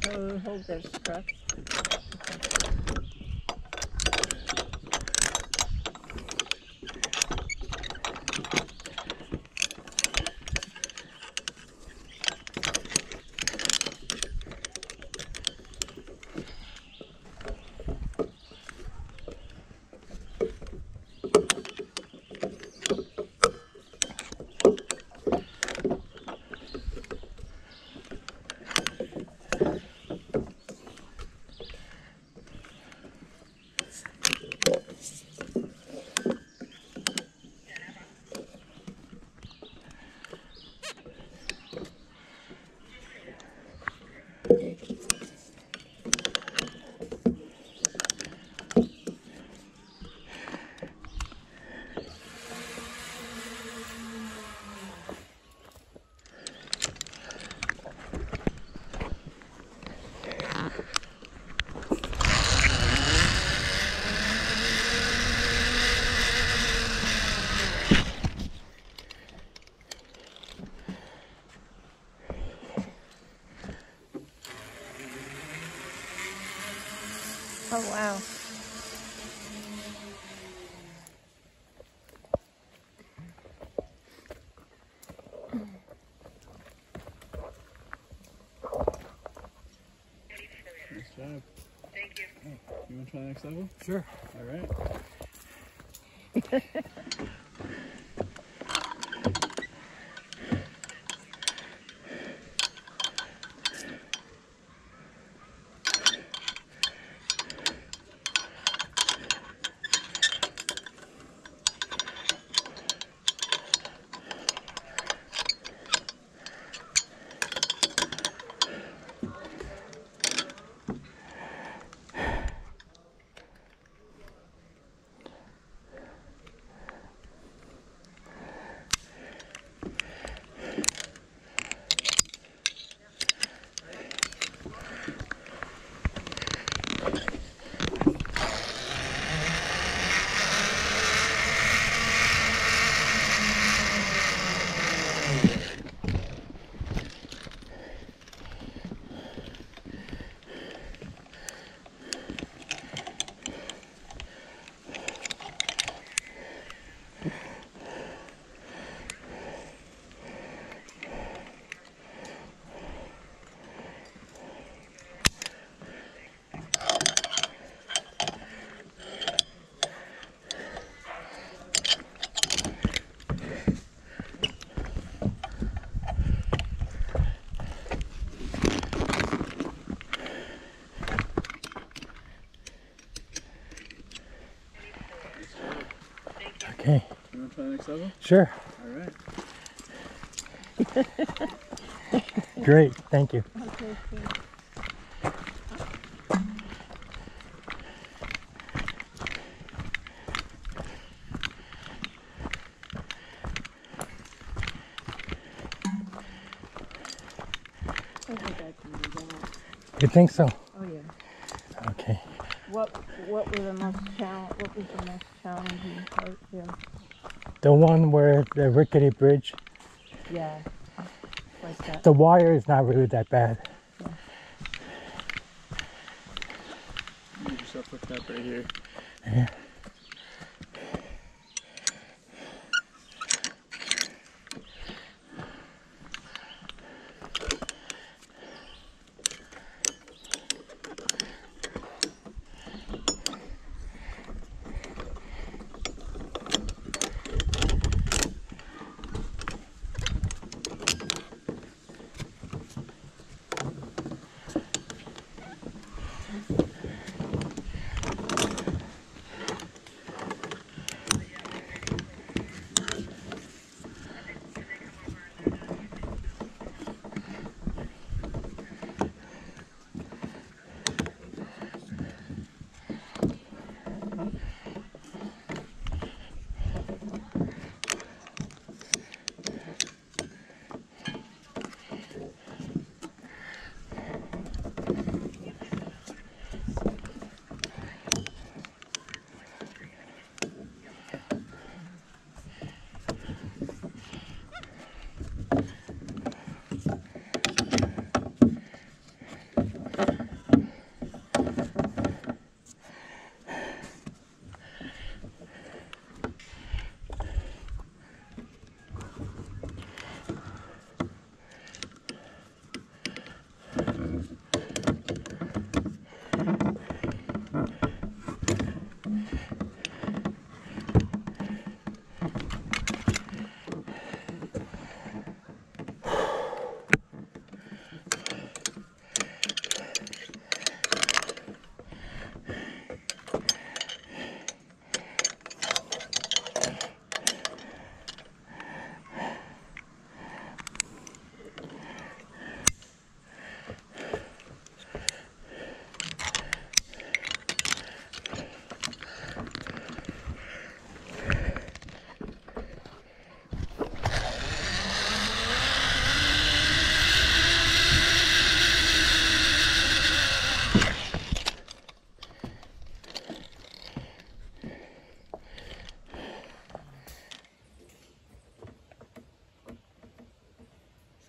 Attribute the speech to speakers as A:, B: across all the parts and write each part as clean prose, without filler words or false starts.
A: Oh, hold this truck. Oh, wow.
B: Nice job. Thank you. Oh, you want to try the next level?
C: Sure.
B: All right.
C: Okay.
B: You want to try the next level?
C: Sure.
B: All right.
C: Great. Thank you.
A: Okay, cool. I think I can do that.
C: You think so?
A: Oh, yeah.
C: Okay.
A: What was the most challenging part? Yeah.
C: The one where the rickety bridge,
A: Yeah. Like that.
C: the wire is not really that bad.
B: Give yourself a tap right here.
C: Yeah.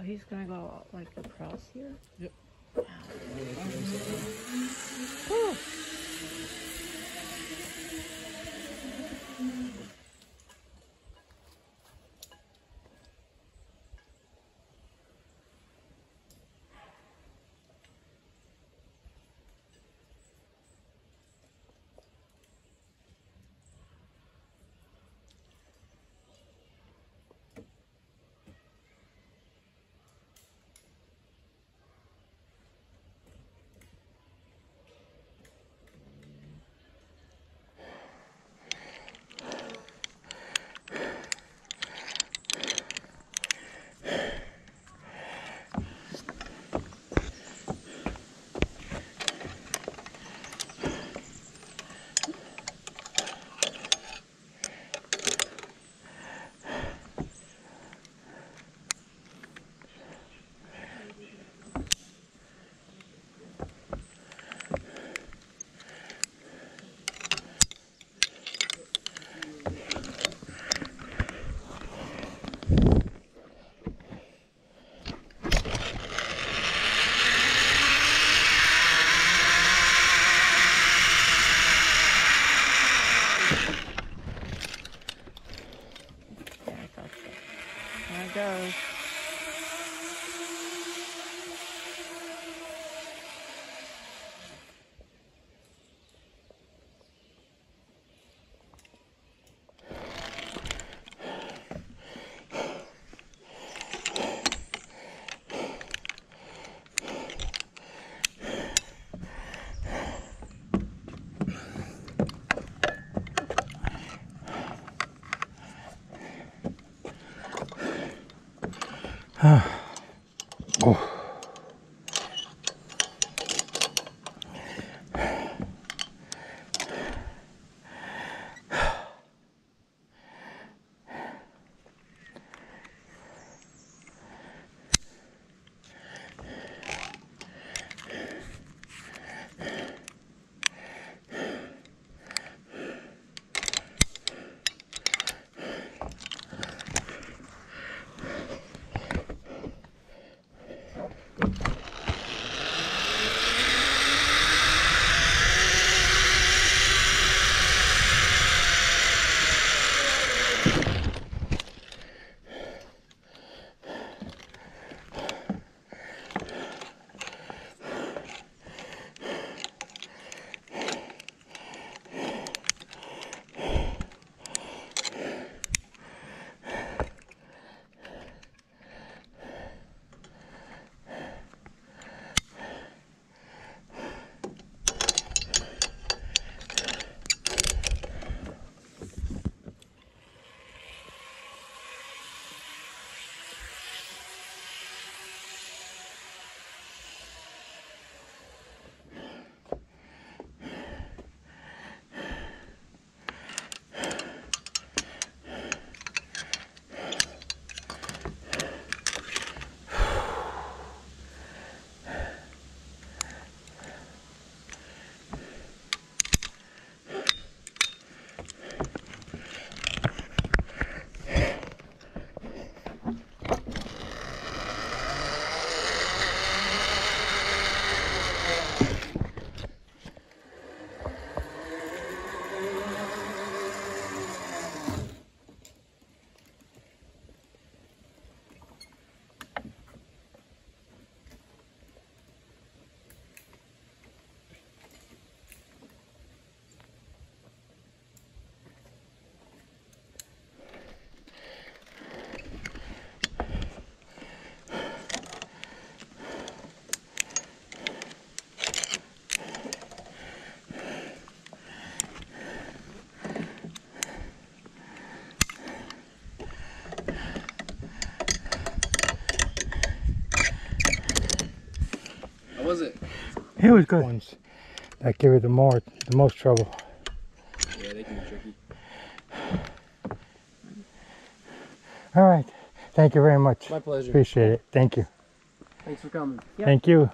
A: So he's gonna go like across here?
B: Yep.
A: Whew. Yeah, I thought so. There it goes.
C: Oh.
B: How was it?
C: It was good. Ones that give it the most trouble.
B: Yeah, they can be tricky.
C: All right. Thank you very much.
B: My pleasure.
C: Appreciate it. Thank you.
B: Thanks for coming.
A: Yep.
C: Thank you.